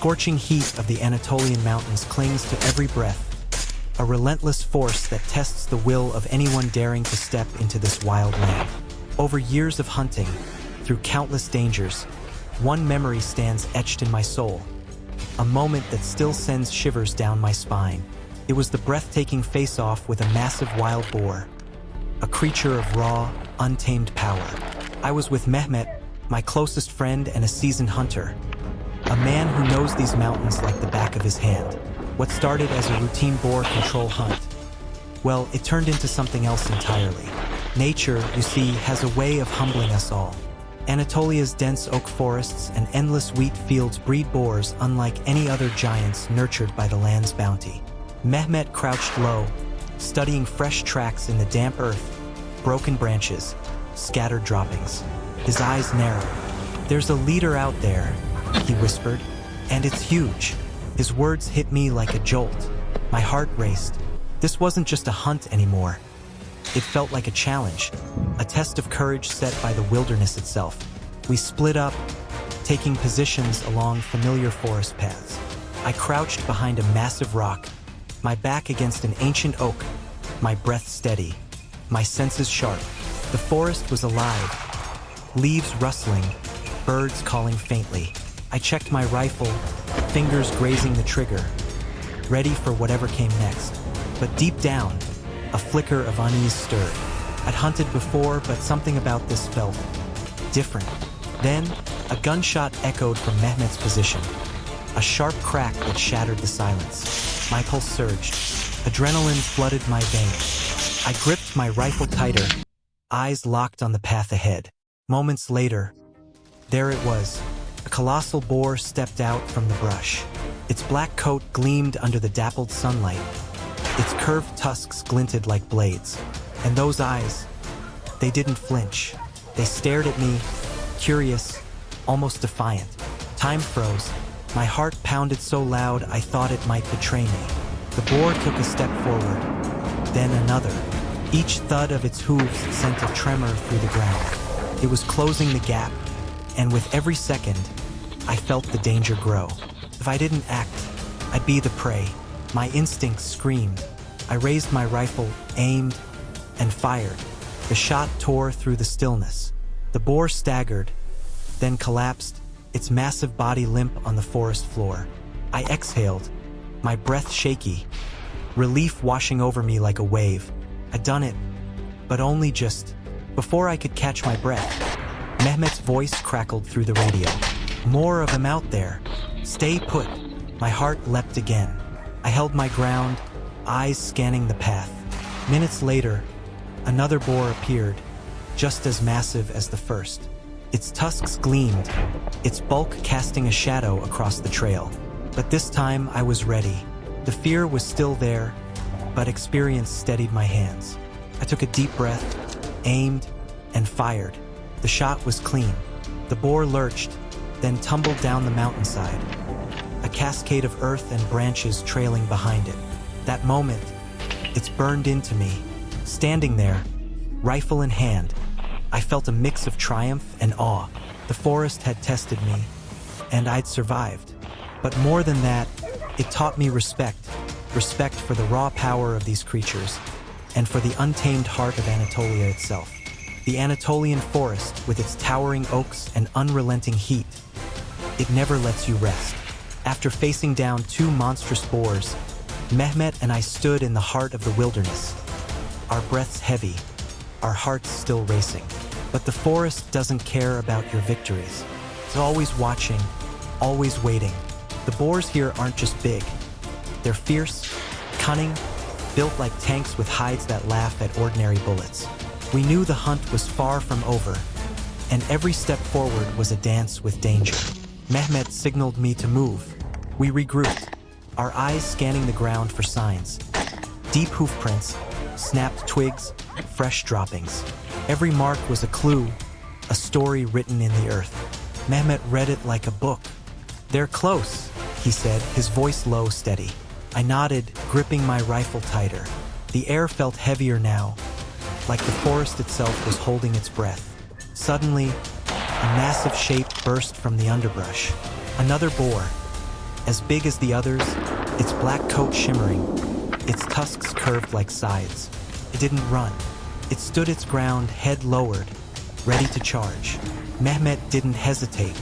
scorching heat of the Anatolian mountains clings to every breath, a relentless force that tests the will of anyone daring to step into this wild land. Over years of hunting, through countless dangers, one memory stands etched in my soul, a moment that still sends shivers down my spine. It was the breathtaking face-off with a massive wild boar, a creature of raw, untamed power. I was with Mehmet, my closest friend and a seasoned hunter, a man who knows these mountains like the back of his hand. What started as a routine boar control hunt, well, it turned into something else entirely. Nature, you see, has a way of humbling us all. Anatolia's dense oak forests and endless wheat fields breed boars unlike any other giants nurtured by the land's bounty. Mehmet crouched low, studying fresh tracks in the damp earth, broken branches, scattered droppings. His eyes narrowed. "There's a leader out there," he whispered, "and it's huge." His words hit me like a jolt. My heart raced. This wasn't just a hunt anymore. It felt like a challenge, a test of courage set by the wilderness itself. We split up, taking positions along familiar forest paths. I crouched behind a massive rock, my back against an ancient oak, my breath steady, my senses sharp. The forest was alive, leaves rustling, birds calling faintly. I checked my rifle, fingers grazing the trigger, ready for whatever came next. But deep down, a flicker of unease stirred. I'd hunted before, but something about this felt different. Then, a gunshot echoed from Mehmet's position, a sharp crack that shattered the silence. My pulse surged. Adrenaline flooded my veins. I gripped my rifle tighter, eyes locked on the path ahead. Moments later, there it was. A colossal boar stepped out from the brush. Its black coat gleamed under the dappled sunlight. Its curved tusks glinted like blades. And those eyes, they didn't flinch. They stared at me, curious, almost defiant. Time froze. My heart pounded so loud I thought it might betray me. The boar took a step forward, then another. Each thud of its hooves sent a tremor through the ground. It was closing the gap, and with every second, I felt the danger grow. If I didn't act, I'd be the prey. My instincts screamed. I raised my rifle, aimed, and fired. The shot tore through the stillness. The boar staggered, then collapsed, its massive body limp on the forest floor. I exhaled, my breath shaky, relief washing over me like a wave. I'd done it, but only just. Before I could catch my breath, Mehmet's voice crackled through the radio. "More of them out there. Stay put." My heart leapt again. I held my ground, eyes scanning the path. Minutes later, another boar appeared, just as massive as the first. Its tusks gleamed, its bulk casting a shadow across the trail. But this time I was ready. The fear was still there, but experience steadied my hands. I took a deep breath, aimed, and fired. The shot was clean. The boar lurched, then tumbled down the mountainside, a cascade of earth and branches trailing behind it. That moment, it's burned into me. Standing there, rifle in hand, I felt a mix of triumph and awe. The forest had tested me, and I'd survived. But more than that, it taught me respect for the raw power of these creatures, and for the untamed heart of Anatolia itself. The Anatolian forest, with its towering oaks and unrelenting heat, it never lets you rest. After facing down two monstrous boars, Mehmet and I stood in the heart of the wilderness, our breaths heavy, our hearts still racing. But the forest doesn't care about your victories. It's always watching, always waiting. The boars here aren't just big. They're fierce, cunning, built like tanks with hides that laugh at ordinary bullets. We knew the hunt was far from over, and every step forward was a dance with danger. Mehmet signaled me to move. We regrouped, our eyes scanning the ground for signs. Deep hoof prints, snapped twigs, fresh droppings. Every mark was a clue, a story written in the earth. Mehmet read it like a book. "They're close," he said, his voice low, steady. I nodded, gripping my rifle tighter. The air felt heavier now, like the forest itself was holding its breath. Suddenly, a massive shape burst from the underbrush. Another boar, As big as the others, its black coat shimmering, its tusks curved like scythes. It didn't run. It stood its ground, head lowered, ready to charge. Mehmet didn't hesitate.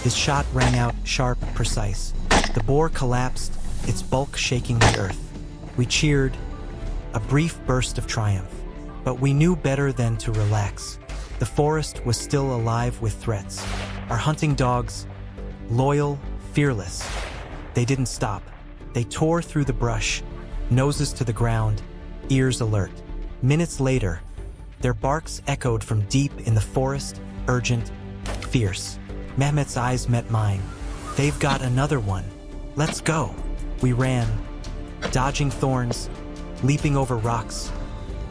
His shot rang out sharp, precise. The boar collapsed, its bulk shaking the earth. We cheered, a brief burst of triumph. But we knew better than to relax. The forest was still alive with threats. Our hunting dogs, loyal, fearless. They didn't stop. They tore through the brush, noses to the ground, ears alert. Minutes later, their barks echoed from deep in the forest, urgent, fierce. Mehmet's eyes met mine. They've got another one. Let's go. We ran, dodging thorns, leaping over rocks,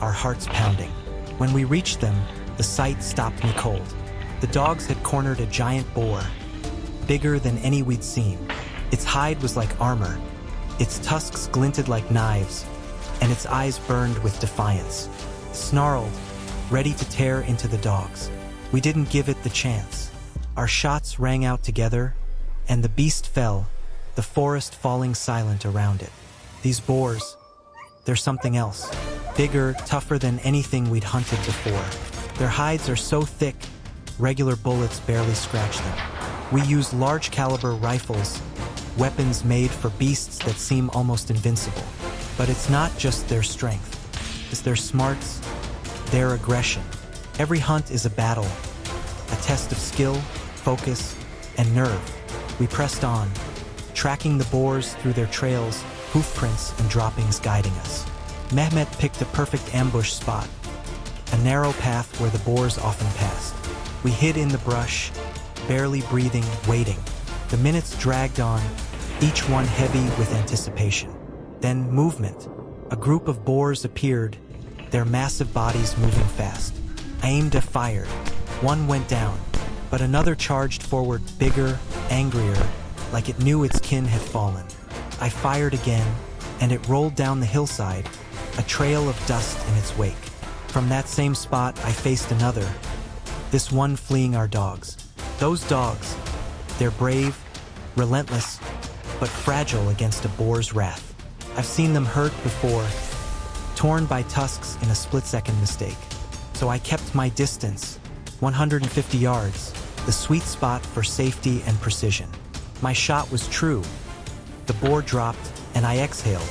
our hearts pounding. When we reached them, the sight stopped me cold. The dogs had cornered a giant boar, bigger than any we'd seen. Its hide was like armor, its tusks glinted like knives, and its eyes burned with defiance. Snarled, ready to tear into the dogs. We didn't give it the chance. Our shots rang out together, and the beast fell, the forest falling silent around it. These boars, they're something else. Bigger, tougher than anything we'd hunted before. Their hides are so thick, regular bullets barely scratch them. We use large caliber rifles, weapons made for beasts that seem almost invincible. But it's not just their strength. It's their smarts, their aggression. Every hunt is a battle, a test of skill, focus, and nerve. We pressed on, tracking the boars through their trails, hoofprints and droppings guiding us. Mehmet picked a perfect ambush spot, a narrow path where the boars often passed. We hid in the brush, barely breathing, waiting. The minutes dragged on, each one heavy with anticipation. Then movement. A group of boars appeared, their massive bodies moving fast. I aimed and fired. One went down, but another charged forward, bigger, angrier, like it knew its kin had fallen. I fired again, and it rolled down the hillside, a trail of dust in its wake. From that same spot, I faced another, this one fleeing our dogs. Those dogs, they're brave, relentless, but fragile against a boar's wrath. I've seen them hurt before, torn by tusks in a split-second mistake. So I kept my distance, 150 yards, the sweet spot for safety and precision. My shot was true. The boar dropped, and I exhaled,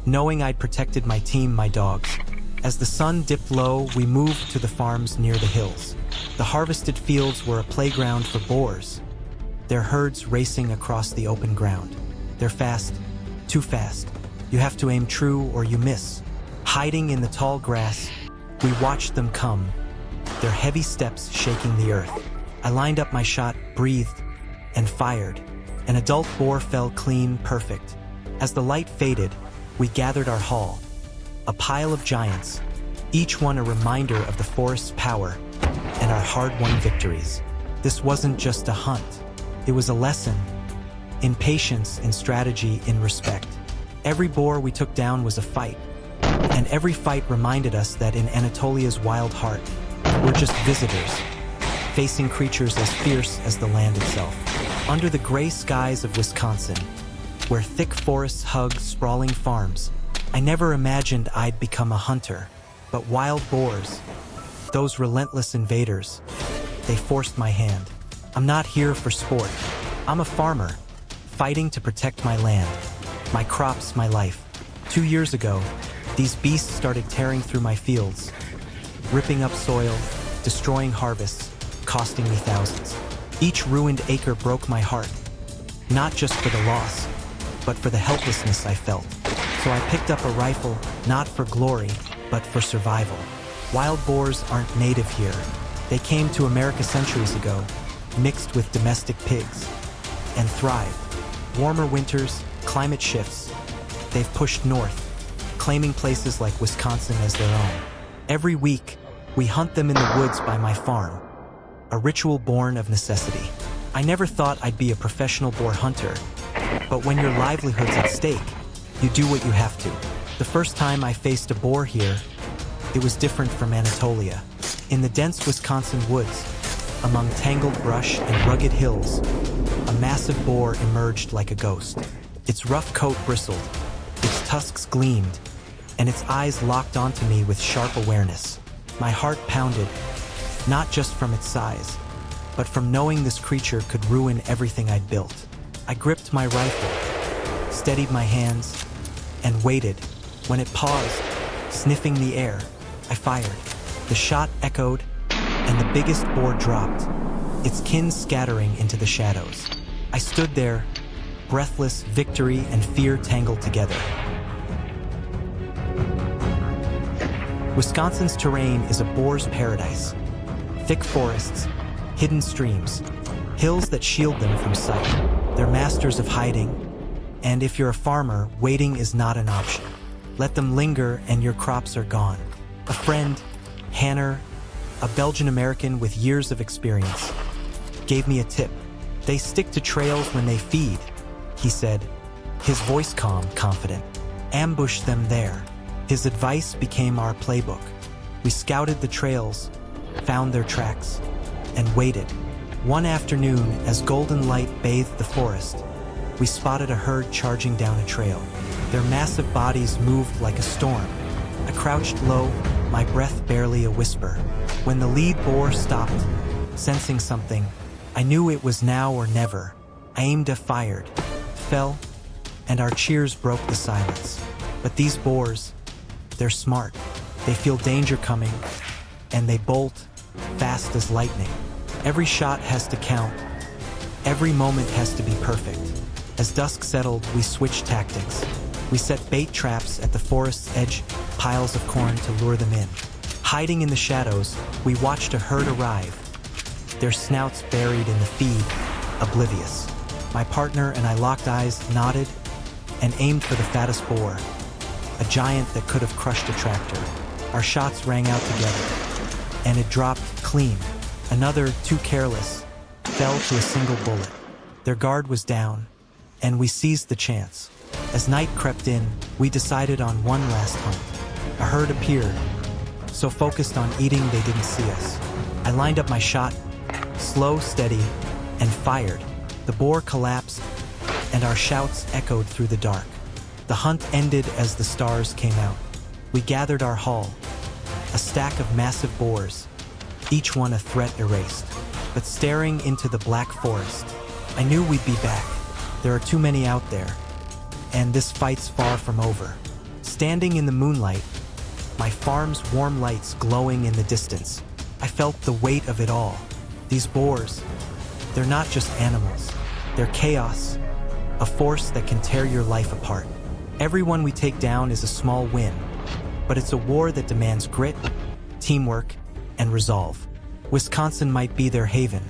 knowing I'd protected my team, my dogs. As the sun dipped low, we moved to the farms near the hills. The harvested fields were a playground for boars, their herds racing across the open ground. They're fast, too fast. You have to aim true or you miss. Hiding in the tall grass, we watched them come, their heavy steps shaking the earth. I lined up my shot, breathed, and fired. An adult boar fell clean, perfect. As the light faded, we gathered our haul, a pile of giants, each one a reminder of the forest's power and our hard-won victories. This wasn't just a hunt. It was a lesson in patience, in strategy, in respect. Every boar we took down was a fight, and every fight reminded us that in Anatolia's wild heart, we're just visitors, facing creatures as fierce as the land itself. Under the gray skies of Wisconsin, where thick forests hug sprawling farms, I never imagined I'd become a hunter. But wild boars, those relentless invaders, they forced my hand. I'm not here for sport. I'm a farmer, fighting to protect my land, my crops, my life. 2 years ago, these beasts started tearing through my fields, ripping up soil, destroying harvests, costing me thousands. Each ruined acre broke my heart, not just for the loss, but for the helplessness I felt. So I picked up a rifle, not for glory, but for survival. Wild boars aren't native here. They came to America centuries ago, mixed with domestic pigs, and thrived. Warmer winters, climate shifts, they've pushed north, claiming places like Wisconsin as their own. Every week, we hunt them in the woods by my farm, a ritual born of necessity. I never thought I'd be a professional boar hunter, but when your livelihood's at stake, you do what you have to. The first time I faced a boar here, it was different from Anatolia. In the dense Wisconsin woods, among tangled brush and rugged hills, a massive boar emerged like a ghost. Its rough coat bristled, its tusks gleamed, and its eyes locked onto me with sharp awareness. My heart pounded, not just from its size, but from knowing this creature could ruin everything I'd built. I gripped my rifle, steadied my hands, and waited. When it paused, sniffing the air, I fired. The shot echoed, and the biggest boar dropped, its kin scattering into the shadows. I stood there, breathless, victory and fear tangled together. Wisconsin's terrain is a boar's paradise. Thick forests, hidden streams, hills that shield them from sight. They're masters of hiding, and if you're a farmer, waiting is not an option. Let them linger and your crops are gone. A friend, Hanner, a Belgian-American with years of experience, gave me a tip. They stick to trails when they feed, he said, his voice calm, confident. Ambush them there. His advice became our playbook. We scouted the trails, found their tracks, and waited. One afternoon, as golden light bathed the forest, we spotted a herd charging down a trail. Their massive bodies moved like a storm. I crouched low, my breath barely a whisper. When the lead boar stopped, sensing something, I knew it was now or never. I aimed, fired, fell, and our cheers broke the silence. But these boars, they're smart. They feel danger coming, and they bolt fast as lightning. Every shot has to count. Every moment has to be perfect. As dusk settled, we switched tactics. We set bait traps at the forest's edge, piles of corn to lure them in. Hiding in the shadows, we watched a herd arrive, their snouts buried in the feed, oblivious. My partner and I locked eyes, nodded, and aimed for the fattest boar, a giant that could have crushed a tractor. Our shots rang out together, and it dropped clean. Another, too careless, fell to a single bullet. Their guard was down, and we seized the chance. As night crept in, we decided on one last hunt. A herd appeared, so focused on eating they didn't see us. I lined up my shot, slow, steady, and fired. The boar collapsed, and our shouts echoed through the dark. The hunt ended as the stars came out. We gathered our haul, a stack of massive boars, each one a threat erased. But staring into the black forest, I knew we'd be back. There are too many out there, and this fight's far from over. Standing in the moonlight, my farm's warm lights glowing in the distance, I felt the weight of it all. These boars, they're not just animals. They're chaos, a force that can tear your life apart. Everyone we take down is a small win, but it's a war that demands grit, teamwork, and resolve. Wisconsin might be their haven,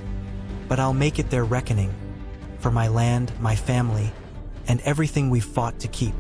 but I'll make it their reckoning for my land, my family, and everything we've fought to keep.